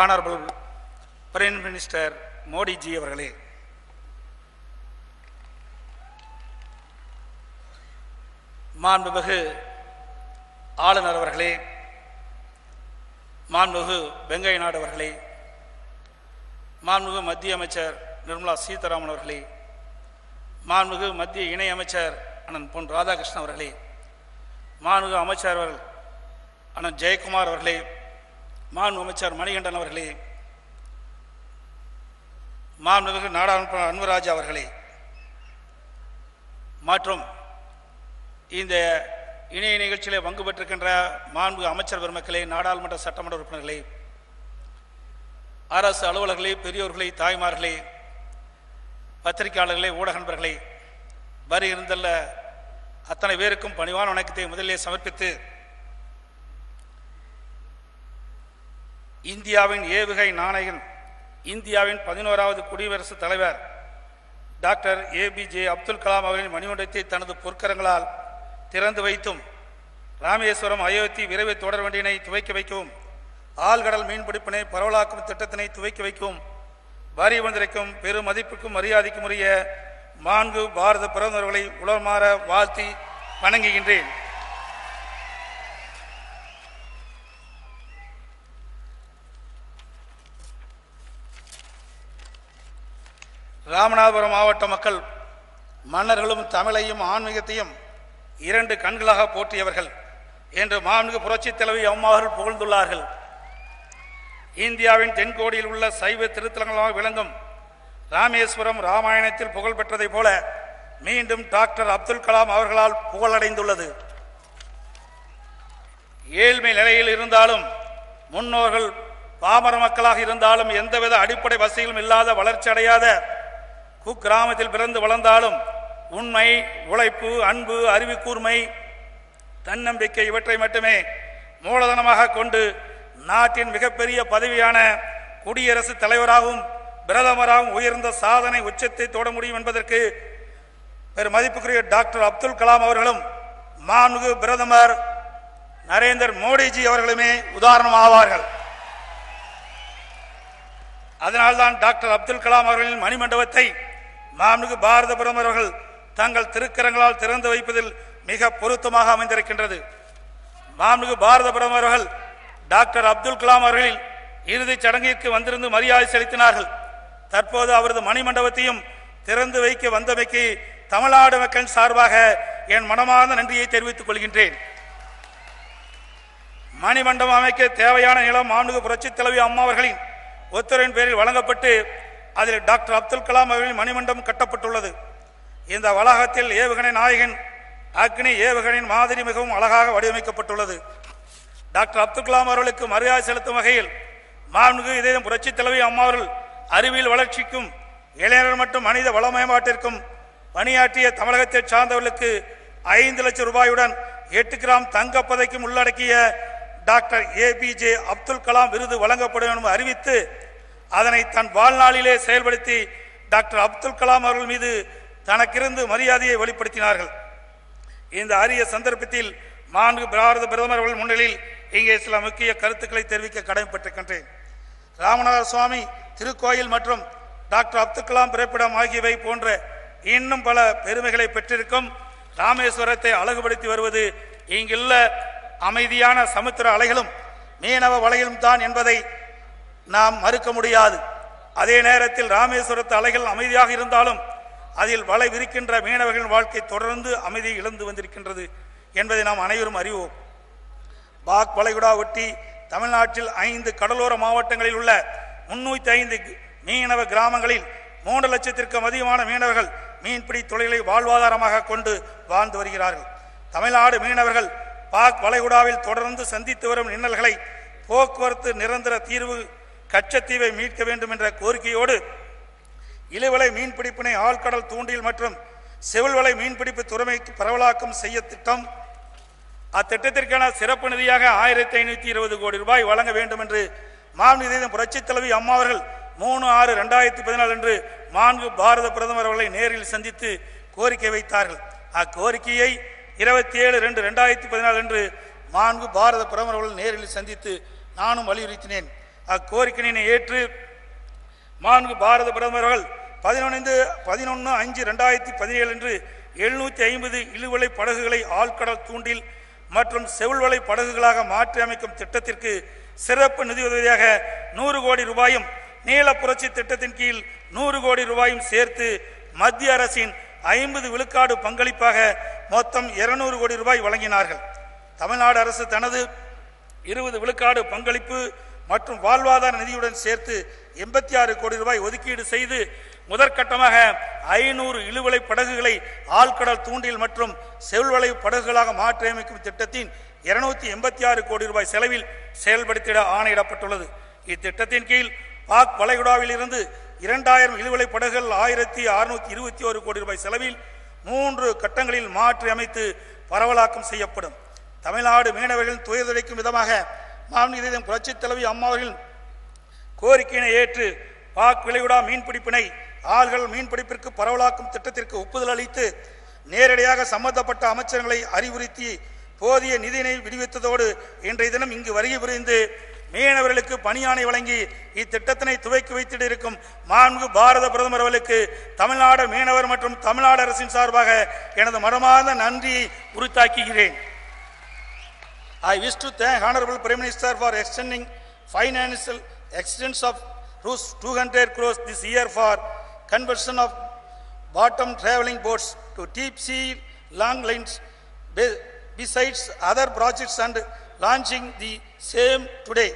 Honorable Prime Minister Modi ji அவர்களே, மாண்புமிகு ஆளுநர் அவர்களே, மாண்புமிகு வெங்கைய நாயுடு அவர்களே, மாண்புமிகு மத்திய அமைச்சர் நிர்மலா சீதாராமன் அவர்களே, மாண்புமிகு மத்திய இணை அமைச்சர் அண்ணன் பொன் ராதாகிருஷ்ணன் அவர்களே, மாண்புமிகு அமைச்சர் அவர்கள் அண்ணன் ஜெயக்குமார் அவர்களே, மாண்புமிகு அமைச்சர் மணிகண்டன் அவர்களே, மாண்புமிகு நாடாளுமன்ற அன்புராஜ் அவர்களே மற்றும் இந்த இணைய நிகழ்ச்சியிலே பங்கு பெற்றிருக்கின்ற மாண்புமிகு அமைச்சர் பெருமக்களே, நாடாளுமன்ற சட்டமன்ற உறுப்பினர்களே, அரசு அலுவலர்களே, பெரியோர்களே, தாய்மார்களே, பத்திரிகையாளர்களே, ஊடக நண்பர்களே, வரி இருந்தல்ல அத்தனை பேருக்கும் பணிவான வணக்கத்தை முதலிலே சமர்ப்பித்து, இந்தியாவின் ஏவுகை நாயகன், இந்தியாவின் 11வது குடியரசுத் தலைவர் டாக்டர் APJ அப்துல் கலாம் அவர்களின் மணிமண்டபத்தை தனது பொற்கரங்களால் திறந்து வைத்தும், ராமேஸ்வரம் அயோத்தி விரைவு தொடர் வண்டியினை துவக்கி வைக்கவும், ஆழ்கடல் மீன்பிடிப்பினை பரவலாக்கும் திட்டத்தினை துவக்கி வைக்கவும், வரி வந்திருக்கும் பெரும் மதிப்புக்கும் மரியாதைக்கும் உரிய மாண்பு பாரத பிரதமர்களை உளமாற வாழ்த்தி வணங்குகின்றேன். ராமநாதபுரம் மாவட்ட மக்கள் மன்னர்களும் தமிழையும் ஆன்மீகத்தையும் 2 கண்களாக போற்றியவர்கள் என்று மாண்புமிகு புரட்சித் தலைவி அம்மாவர்கள் புகழ்ந்துள்ளார்கள். இந்தியாவின் தென்கோடியில் உள்ள சைவ திருத்தலங்களாக விளங்கும் ராமேஸ்வரம் ராமாயணத்தில் புகழ் பெற்றதை போல மீண்டும் டாக்டர் அப்துல் கலாம் அவர்களால் புகழடைந்துள்ளது. ஏழ்மை நிலையில் இருந்தாலும், முன்னோர்கள் பாமர மக்களாக இருந்தாலும், எந்தவித அடிப்படை வசதிகளும் இல்லாத வளர்ச்சி அடையாத குக்கிராமத்தில் பிறந்து வளர்ந்தாலும், உண்மை, உழைப்பு, அன்பு, அறிவு கூர்மை, தன்னம்பிக்கை இவற்றை மட்டுமே மூலதனமாக கொண்டு நாட்டின் மிகப்பெரிய பதவியான குடியரசுத் தலைவராகவும் பிரதமராகவும் உயர்ந்த சாதனை உச்சத்தை தொட முடியும் என்பதற்கு பெரும் மதிப்புக்குரிய டாக்டர் அப்துல் கலாம் அவர்களும் மாண்புமிகு பிரதமர் நரேந்திர மோடிஜி அவர்களுமே உதாரணமாவார்கள். அதனால்தான் டாக்டர் அப்துல் கலாம் அவர்களின் மணிமண்டபத்தை மாண்புமிகு பாரத பிரதமர் அவர்கள் தங்கள் திருக்கரங்களால் திறந்து வைப்பதில் மிக பொருத்தமாக அமைந்திருக்கின்றது. மாண்புமிகு பாரத பிரதமர் அவர்கள் டாக்டர் அப்துல் கலாம் அவர்களின் இறுதிச் சடங்கிற்கு வந்திருந்து மரியாதை செலுத்தினார்கள். தற்போது அவரது மணிமண்டபத்தையும் திறந்து வைக்க வந்தமைக்கு தமிழ்நாடு மக்கள் சார்பாக என் மனமார்ந்த நன்றியை தெரிவித்துக் கொள்கின்றேன். மணிமண்டபம் அமைக்க தேவையான நிலம் மாண்புமிகு புரட்சித் தலைவி அம்மா அவர்களின் உத்தரவின் பேரில் வழங்கப்பட்டு அதில் டாக்டர் அப்துல் கலாம் அவர்களின் மணிமண்டபம் கட்டப்பட்டுள்ளது. இந்த வளாகத்தில் ஏவுகணை நாயகன் அக்னி ஏவுகணையின் மாதிரி மிகவும் அழகாக வடிவமைக்கப்பட்டுள்ளது. டாக்டர் அப்துல் கலாம் அவர்களுக்கு மரியாதை செலுத்தும் வகையில் மாண்புமிகு இதே புரட்சித் தலைவி அம்மா அவர்கள் அறிவியல் வளர்ச்சிக்கும் இளைஞர் மற்றும் மனித வள மேம்பாட்டிற்கும் பணியாற்றிய தமிழகத்தை சார்ந்தவர்களுக்கு 5 லட்சம் ரூபாயுடன் 8 கிராம் தங்கப்பதக்கம் உள்ளடக்கிய டாக்டர் APJ அப்துல் கலாம் விருது வழங்கப்படும் என அறிவித்து, அதனை தன் வாழ்நாளிலே செயல்படுத்தி டாக்டர் அப்துல் கலாம் அவர்கள் மீது தனக்கிருந்து மரியாதையை வெளிப்படுத்தினார்கள். இந்த அரிய சந்தர்ப்பத்தில் மாண்புமிகு பாரத பிரதமர் அவர்கள் முன்னிலையில் இங்கே சில முக்கிய கருத்துக்களை தெரிவிக்க கடமைப்பட்டிருக்கின்றேன். ராமநாத சுவாமி திருக்கோயில் மற்றும் டாக்டர் அப்துல் கலாம் பிறப்பிடம் ஆகியவை போன்ற இன்னும் பல பெருமைகளை பெற்றிருக்கும் ராமேஸ்வரத்தை அழகுபடுத்தி வருவது இங்குள்ள அமைதியான சமுத்திர அலைகளும் மீனவ வலைகளும் தான் என்பதை நாம் மறுக்க முடியாது. அதே நேரத்தில் ராமேஸ்வரத்து அலைகள் அமைதியாக இருந்தாலும் அதில் வலை விரிக்கின்ற மீனவர்களின் வாழ்க்கை தொடர்ந்து அமைதியை இழந்து வந்திருக்கின்றது என்பதை நாம் அனைவரும் அறிவோம். பாக் வளைகுடா ஒட்டி தமிழ்நாட்டில் 5 கடலோர மாவட்டங்களில் உள்ள 305 மீனவ கிராமங்களில் 3 லட்சத்திற்கும் அதிகமான மீனவர்கள் மீன்பிடி தொழிலை வாழ்வாதாரமாக கொண்டு வாழ்ந்து வருகிறார்கள். தமிழ்நாடு மீனவர்கள் பாக் வளைகுடாவில் தொடர்ந்து சந்தித்து வரும் இன்னல்களை போக்குவரத்து நிரந்தர தீர்வு கச்சத்தீவை மீட்க வேண்டும் என்ற கோரிக்கையோடு இழுவலை மீன்பிடிப்பினை ஆழ்கடல் தூண்டில் மற்றும் செவில்வலை மீன்பிடிப்பு துறைமைக்கு பரவலாக்கம் செய்ய திட்டம், அத்திட்டத்திற்கான சிறப்பு நிதியாக 1520 கோடி ரூபாய் வழங்க வேண்டும் என்று மாண்புமிகு புரட்சித் தலைவி அம்மா அவர்கள் 3/6/2014 அன்று மாண்புமிகு பாரத பிரதமர் அவர்களை நேரில் சந்தித்து கோரிக்கை வைத்தார்கள். அக்கோரிக்கையை 27/2/2014 அன்று மாண்புமிகு பாரத பிரதமர் அவர்கள் நேரில் சந்தித்து நானும் வலியுறுத்தினேன். அக்கோரிக்கையினை ஏற்று மாண்பு பாரத பிரதமர் அவர்கள் 11/5/2017 அன்று 750 இழுவலை படகுகளை ஆழ்கடல் தூண்டில் மற்றும் செவுள்வலை படகுகளாக மாற்றி அமைக்கும் திட்டத்திற்கு சிறப்பு நிதியுதவியாக 100 கோடி ரூபாயும், நீல புரட்சி திட்டத்தின் கீழ் 100 கோடி ரூபாயும் சேர்த்து மத்திய அரசின் 50 விழுக்காடு பங்களிப்பாக மொத்தம் 200 கோடி ரூபாய் வழங்கினார்கள். தமிழ்நாடு அரசு தனது 20 விழுக்காடு பங்களிப்பு மற்றும் வாழ்வாதார நிதியுடன் சேர்த்து 86 கோடி ரூபாய் ஒதுக்கீடு செய்து முதற்கட்டமாக 500 இழுவலை படகுகளை ஆழ்கடல் தூண்டில் மற்றும் செவுள்வலை படகுகளாக மாற்றியமைக்கும் திட்டத்தின் 286 கோடி ரூபாய் செலவில் செயல்படுத்திட ஆணையிடப்பட்டுள்ளது. இத்திட்டத்தின் கீழ் பாக் வளைகுடாவில் இருந்து 2000 இழுவலை படகுகள் 1621 கோடி ரூபாய் செலவில் 3 கட்டங்களில் மாற்றி அமைத்து பரவலாக்கம் செய்யப்படும். தமிழ்நாடு மீனவர்கள் துயதுடைக்கும் விதமாக மாண்புமிகு புரட்சித் தலைவி அம்மா அவர்கள் கோரிக்கையினை ஏற்று பாக் வளைகுடா மீன்பிடிப்பினை ஆள்கள் மீன்பிடிப்பிற்கு பரவலாக்கும் திட்டத்திற்கு ஒப்புதல் அளித்து நேரடியாக சம்பந்தப்பட்ட அமைச்சர்களை அறிவுறுத்தி போதிய நிதியினை விடுவித்ததோடு இன்றைய தினம் இங்கு வருகை புரிந்து மீனவர்களுக்கு பணியாணை வழங்கி இத்திட்டத்தினை துவக்கி வைத்திட இருக்கும் மாண்பு பாரத பிரதமர் அவர்களுக்கு தமிழ்நாடு மீனவர் மற்றும் தமிழ்நாடு அரசின் சார்பாக எனது மனமார்ந்த நன்றியை உரித்தாக்குகிறேன். I wish to thank Honorable Prime Minister for extending financial extents of ₹200 crores this year for conversion of bottom travelling boats to deep sea long lines besides other projects and launching the same today.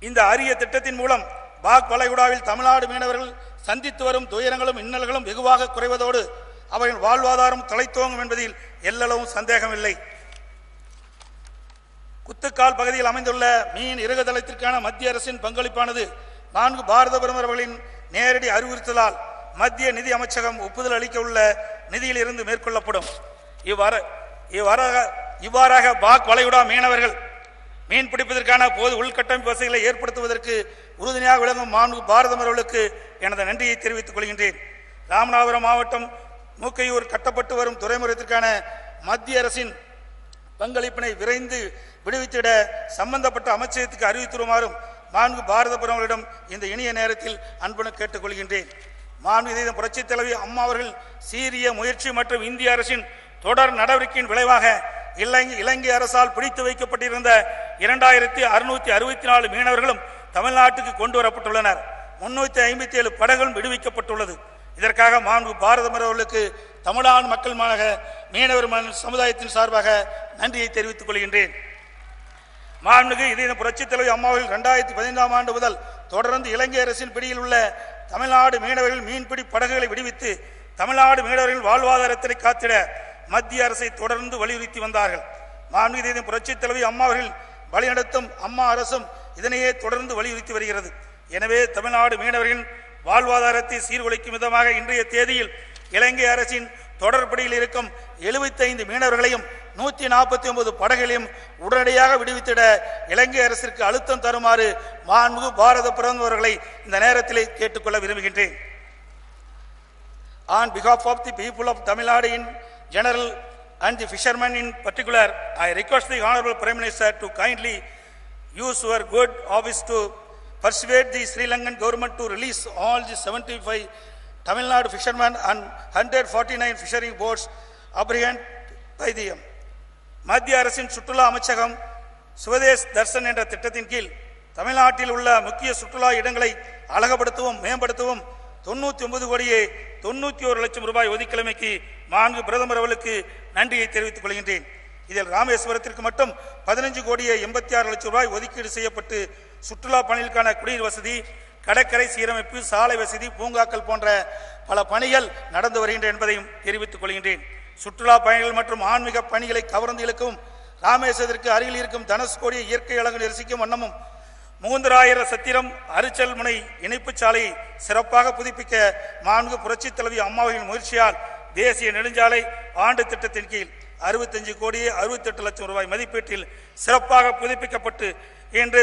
இந்த அரிய திட்டத்தின் மூலம் பாக் வளைகுடாவில் தமிழ்நாடு மீனவர்கள் சந்தித்து வரும் துயரங்களும் இன்னல்களும் வெகுவாக குறைவதோடு அவரின் வாழ்வாதாரம் தலைத்தோங்கும் என்பதில் எல்லளவும் சந்தேகமில்லை. குத்துக்கால் பகுதியில் அமைந்துள்ள மீன் இறகுதளத்திற்கான மத்திய அரசின் பங்களிப்பானது நான்கு பாரத பிரதமர் அவர்களின் நேரடி அறிவுறுத்தலால் மத்திய நிதி அமைச்சகம் ஒப்புதல் அளிக்க உள்ள நிதியில் இருந்து மேற்கொள்ளப்படும். இவ்வாறாக பாக் வளைகுடா மீனவர்கள் மீன் பிடிப்பதற்கான பொது உள்கட்டமைப்பு வசதிகளை ஏற்படுத்துவதற்கு உறுதுணையாக விளங்கும் மாண்பு பாரத அவர்களுக்கு எனது நன்றியை தெரிவித்துக் கொள்கின்றேன். ராமநாதபுரம் மாவட்டம் மூக்கையூர் கட்டப்பட்டு வரும் துறைமுகத்திற்கான மத்திய அரசின் பங்களிப்பினை விரைந்து விடுவித்திட சம்பந்தப்பட்ட அமைச்சகத்துக்கு அறிவித்துமாறும் மாண்பு பாரத பிரதமரிடம் இந்த இனிய நேரத்தில் அன்புடன் கேட்டுக் கொள்கின்றேன். மாண்புமிகு புரட்சித் தலைவி அம்மா அவர்கள் சீரிய முயற்சி மற்றும் இந்திய அரசின் தொடர் நடவடிக்கையின் விளைவாக இலங்கை அரசால் பிடித்து வைக்கப்பட்டிருந்த 2664 மீனவர்களும் தமிழ்நாட்டுக்கு கொண்டு வரப்பட்டுள்ளனர். 357 படகுகளும் விடுவிக்கப்பட்டுள்ளது. இதற்காக மாண்பு பாரத அவர்களுக்கு தமிழ்நாடு மக்கள் மீனவர் சமுதாயத்தின் சார்பாக நன்றியை தெரிவித்துக் கொள்கின்றேன். மாண்புமிகு புரட்சித் தலைவி அம்மா அவர்கள் 2015ஆம் ஆண்டு முதல் தொடர்ந்து இலங்கை அரசின் பிடியில் உள்ள தமிழ்நாடு மீனவர்கள் மீன்பிடி படகுகளை விடுவித்து தமிழ்நாடு மீனவர்கள் வாழ்வாதாரத்தை காத்திட மத்திய அரசை தொடர்ந்து வலியுறுத்தி வந்தார்கள். மாண்புமிகு புரட்சித் தலைவி அம்மா அவர்கள் வழிநடத்தும் அம்மா அரசும் இதனையே தொடர்ந்து வலியுறுத்தி வருகிறது. எனவே தமிழ்நாடு மீனவர்களின் வாழ்வாதாரத்தை சீர்குலைக்கும் விதமாக இன்றைய தேதியில் இலங்கை அரசின் தொடர்படியில் இருக்கும் 75 மீனவர்களையும் 149 படகுகளையும் உடனடியாக விடுவித்திட இலங்கை அரசிற்கு அழுத்தம் தருமாறு மாண்புமிகு பாரத பிரதமர்களை இந்த நேரத்தில் கேட்டுக்கொள்ள விரும்புகின்றேன். On behalf of the people of Tamil Nadu in general and the fishermen in particular, I request the Honorable Prime Minister to kindly use your good office to persuade the Sri Lankan government to release all the 75 Tamil Nadu fishermen and 149 fishing boats apprehended by them. மத்திய அரசின் சுற்றுலா அமைச்சகம் சுவதேஷ் தர்சன் என்ற திட்டத்தின் கீழ் தமிழ்நாட்டில் உள்ள முக்கிய சுற்றுலா இடங்களை அழகுபடுத்தவும் மேம்படுத்தவும் 99 கோடியே 91 லட்சம் ரூபாய் ஒதுக்கிழமைக்கு மாண்பு பிரதமர் அவர்களுக்கு நன்றியை தெரிவித்துக் கொள்கின்றேன். இதில் ராமேஸ்வரத்திற்கு மட்டும் 15 கோடியே 86 லட்சம் ரூபாய் ஒதுக்கீடு செய்யப்பட்டு சுற்றுலா பணிகளுக்கான குடிநீர் வசதி, கடற்கரை சீரமைப்பு, சாலை வசதி, பூங்காக்கள் போன்ற பல பணிகள் நடந்து வருகின்றன என்பதையும் தெரிவித்துக் கொள்கின்றேன். சுற்றுலா பயணிகள் மற்றும் ஆன்மீக பணிகளை கவர்ந்து இழுக்கவும் ராமேஸ்வரத்திற்கு அருகில் இருக்கும் தனுஷ்கோடி இயற்கை அழகு தரிசிக்கும் வண்ணமும் மூந்தராயிர சத்திரம் அரிச்சல் முனை இணைப்பு சாலையை சிறப்பாக புதுப்பிக்க மாண்புமிகு புரட்சித் தலைவி அம்மாவின் முயற்சியால் தேசிய நெடுஞ்சாலை ஆண்டு திட்டத்தின் கீழ் 65 கோடியே 68 லட்சம் ரூபாய் மதிப்பீட்டில் சிறப்பாக புதுப்பிக்கப்பட்டு இன்று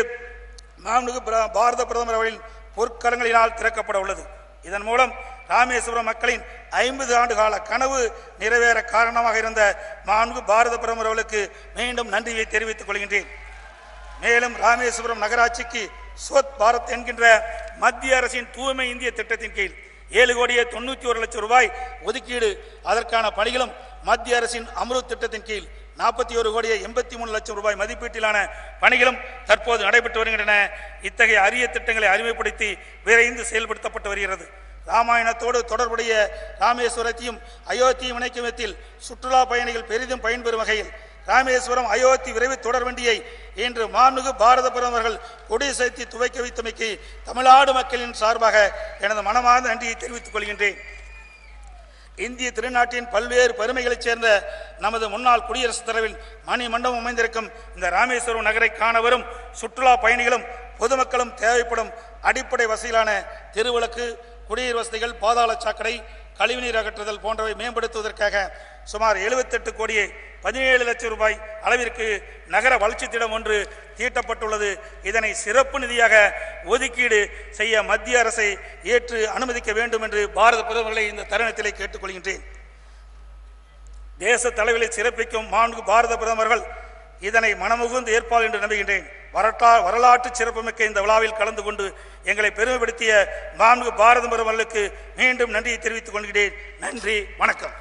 மாண்புமிகு பாரத பிரதமர் அவர்களின் பொற்கரங்களினால் திறக்கப்பட உள்ளது. இதன் மூலம் ராமேஸ்வரம் மக்களின் 50 ஆண்டு கால கனவு நிறைவேற காரணமாக இருந்த மாண்புமிகு பாரத பிரதமர் அவர்களுக்கு மீண்டும் நன்றியை தெரிவித்துக் கொள்கின்றேன். மேலும் ராமேஸ்வரம் நகராட்சிக்கு ஸ்வத் பாரத் என்கின்ற மத்திய அரசின் தூய்மை இந்திய திட்டத்தின் கீழ் 7,91,00,000 ரூபாய் ஒதுக்கீடு, அதற்கான பணிகளும் மத்திய அரசின் அம்ருத் திட்டத்தின் கீழ் 41,83,00,000 ரூபாய் மதிப்பீட்டிலான பணிகளும் தற்போது நடைபெற்று வருகின்றன. இத்தகைய அரிய திட்டங்களை அறிமுகப்படுத்தி விரைந்து செயல்படுத்தப்பட்டு வருகிறது. ராமாயணத்தோடு தொடர்புடைய ராமேஸ்வரத்தையும் அயோத்தியும் இணைக்கும் விதத்தில் சுற்றுலா பயணிகள் பெரிதும் பயன்பெறும் வகையில் ராமேஸ்வரம் அயோத்தி விரைவு தொடர் வண்டியை இன்று மாண்புமிகு பாரத பிரதமர்கள் கொடியசைத்து துவக்கி வைத்தமைக்கு தமிழ்நாடு மக்களின் சார்பாக எனது மனமார்ந்த நன்றியை தெரிவித்துக் கொள்கின்றேன். இந்திய திருநாட்டின் பல்வேறு பெருமைகளைச் சேர்ந்த நமது முன்னாள் குடியரசுத் தலைவரின் மணி மண்டபம் அமைந்திருக்கும் இந்த ராமேஸ்வரம் நகரை காண வரும் சுற்றுலா பயணிகளும் பொதுமக்களும் தேவைப்படும் அடிப்படை வசதிகளான தெருவிளக்கு, குடிநீர் வசதிகள், பாதாள சாக்கடை, கழிவுநீர் அகற்றுதல் போன்றவை மேம்படுத்துவதற்காக சுமார் 78,17,00,000 ரூபாய் அளவிற்கு நகர வளர்ச்சி திட்டம் ஒன்று தீட்டப்பட்டுள்ளது. இதனை சிறப்பு நிதியாக ஒதுக்கீடு செய்ய மத்திய அரசை ஏற்று அனுமதிக்க வேண்டும் என்று பாரத பிரதமர்களை இந்த தருணத்திலே கேட்டுக்கொள்கின்றேன். தேச தலைவர்களை சிறப்பிக்கும் மாண்புமிகு பாரத பிரதமர்கள் இதனை மனமுகுந்து ஏற்பார் என்று நம்புகின்றேன். வரலாற்று சிறப்புமிக்க இந்த விழாவில் கலந்து கொண்டு எங்களை பெருமைப்படுத்திய மாண்புமிகு பாரத பிரதமர்களுக்கு மீண்டும் நன்றியை தெரிவித்துக் கொள்கிறேன். நன்றி, வணக்கம்.